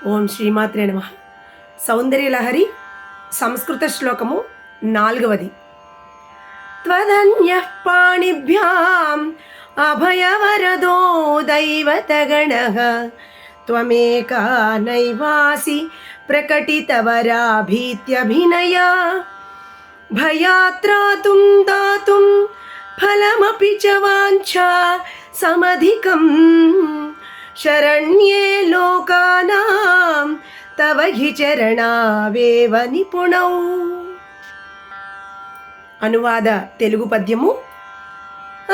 ఓం శ్రీమాత్రే నమః. సౌందర్యలహరి సంస్కృత శ్లోకము 4వది. త్వదన్యః పాణిభ్యాం అభయవరదో దైవతగణః త్వమేకా నైవాసి ప్రకటితవరాభీత్యభినయా భయాత్రాతుం దాతుం ఫలమపి చ వాంఛా సమధికం శరణ్యే లోకానాం తవ హి చరణావేవ నిపుణౌ. అనువాద తెలుగు పద్యము.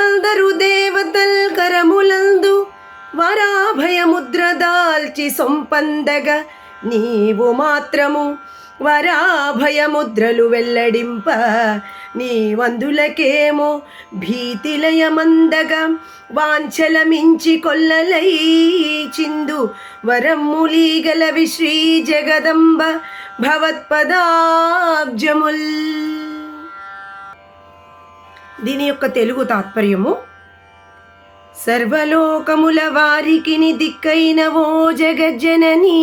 అందరు దేవతల్ కరములందు వరాభయముద్ర దాల్చి సొంపందగ నీవు మాత్రము వరాభయముద్రలు వెల్లడింప నీవందులకేమో భీతిలయమందగా వాంఛల మించి కొల్లలై చిందు వరమ్ములీగలవి శ్రీ జగదంబ భవత్పదాబ్జముల్. దీని యొక్క తెలుగు తాత్పర్యము: సర్వలోకముల వారికి దిక్కైన ఓ జగజ్జననీ,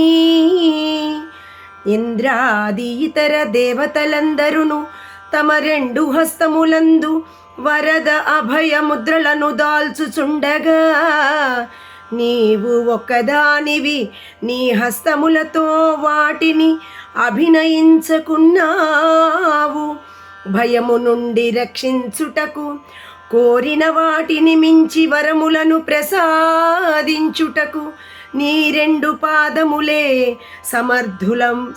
ఇంద్రాది ఇతర దేవతలందరును తమ 2 హస్తములందు వరద అభయముద్రలను దాల్చుచుండగా నీవు ఒక్కదానివి నీ హస్తములతో వాటిని అభినయించుకున్నావు. భయము నుండి రక్షించుటకు కోరిన వాటిని మించి వరములను ప్రసాదించుటకు నీ 2 పాదములే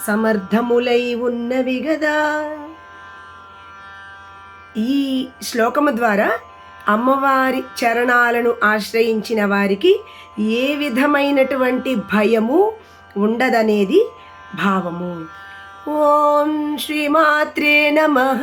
సమర్థములై ఉన్నవి గదా. ఈ శ్లోకము ద్వారా అమ్మవారి చరణాలను ఆశ్రయించిన వారికి ఏ విధమైనటువంటి భయము ఉండదనేది భావము. ఓం శ్రీమాత్రే నమః.